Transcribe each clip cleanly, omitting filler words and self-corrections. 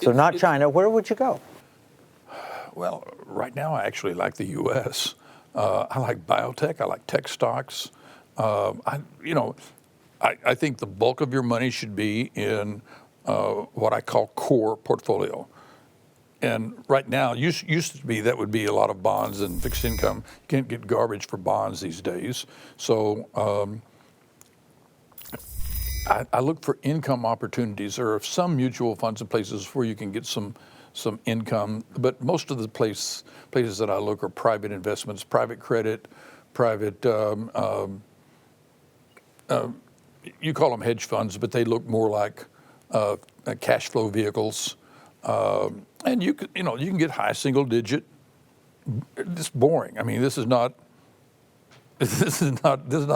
So not China. Where would you go? Well, right now I actually like the U.S. I like biotech. I like tech stocks. I think the bulk of your money should be in what I call core portfolio. And right now, used to be that would be a lot of bonds and fixed income. You can't get garbage for bonds these days. So I look for income opportunities. There are some mutual funds and places where you can get some income, but most of the places that I look are private investments, private credit, private. You call them hedge funds, but they look more like cash flow vehicles. And you can get high single digit. It's boring. I mean, this is not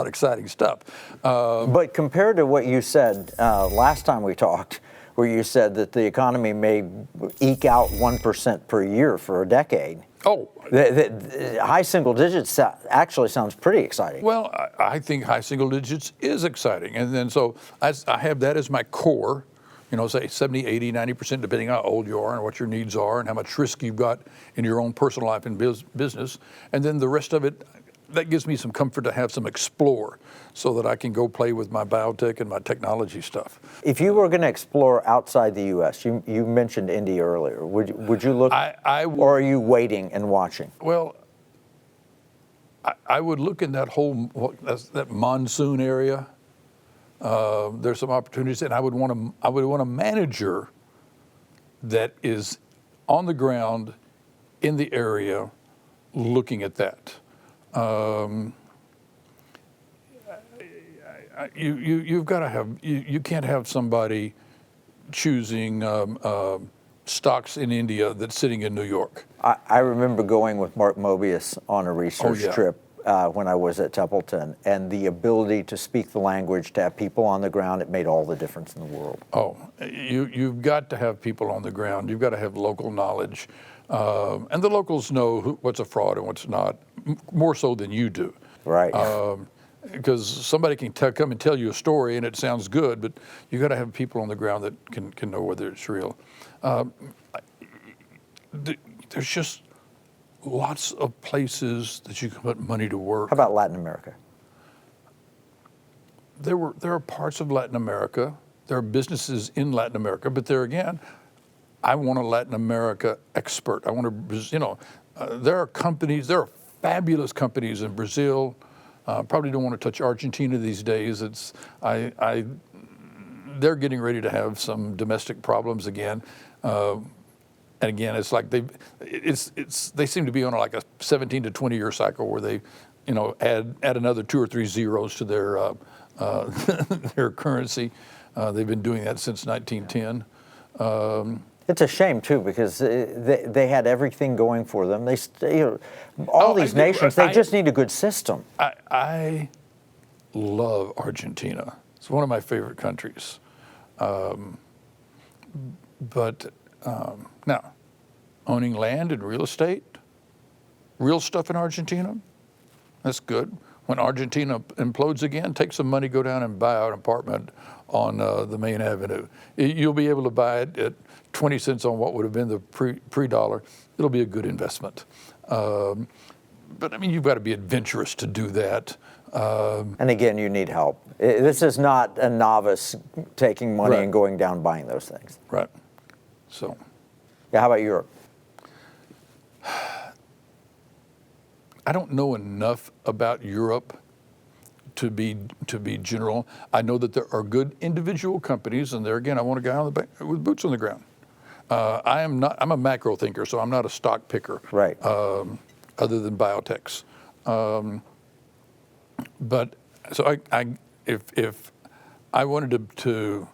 exciting stuff. But compared to what you said last time we talked, where you said that the economy may eke out 1% per year for a decade. Oh, the high single digits actually sounds pretty exciting. Well, I think high single digits is exciting, and then so I have that as my core. Say 70, 80, 90%, depending on how old you are and what your needs are and how much risk you've got in your own personal life and business. And then the rest of it, that gives me some comfort to have some explore so that I can go play with my biotech and my technology stuff. If you were going to explore outside the U.S., you mentioned India earlier. Would you look, or are you waiting and watching? Well, I would look in that that monsoon area. There's some opportunities, and I would want a manager that is on the ground in the area looking at that. You've got to have you can't have somebody choosing stocks in India that's sitting in New York. I remember going with Mark Mobius on a research trip when I was at Templeton, and the ability to speak the language, to have people on the ground, it made all the difference in the world. Oh, you've got to have people on the ground. You've got to have local knowledge. And the locals know what's a fraud and what's not, more so than you do. Right. Because somebody can come and tell you a story and it sounds good, but you got to have people on the ground that can know whether it's real. There's just lots of places that you can put money to work. How about Latin America? There are parts of Latin America. There are businesses in Latin America, but there again, I want a Latin America expert. I want to, there are companies, there are fabulous companies in Brazil. Probably don't want to touch Argentina these days. They're getting ready to have some domestic problems again. And again, it's like they seem to be on like a 17 to 20 year cycle where they, add another 2 or 3 zeros to their their currency. They've been doing that since 1910. It's a shame too, because they had everything going for them. All these nations, they just need a good system. I love Argentina. It's one of my favorite countries. But now, owning land and real estate, real stuff in Argentina, that's good. When Argentina implodes again, take some money, go down and buy an apartment on the main avenue. You'll be able to buy it at 20 cents on what would have been the pre-dollar. It'll be a good investment. But I mean, you've got to be adventurous to do that. And again, you need help. This is not a novice taking money and going down buying those things. Right. So. Yeah, how about Europe? I don't know enough about Europe to be general. I know that there are good individual companies, and there again, I want a guy with boots on the ground. I'm a macro thinker, so I'm not a stock picker. Right. Other than biotechs. But so if I wanted to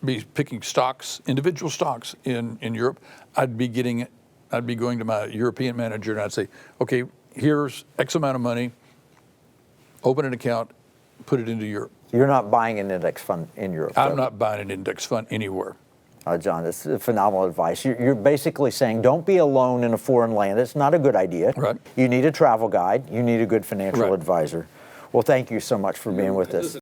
be picking stocks, individual stocks in Europe, I'd be going to my European manager and I'd say, okay, here's X amount of money, open an account, put it into Europe. You're not buying an index fund in Europe? I'm not buying an index fund anywhere. John, this is phenomenal advice. You're basically saying don't be alone in a foreign land. It's not a good idea. Right. You need a travel guide. You need a good financial advisor. Well, thank you so much for being with us.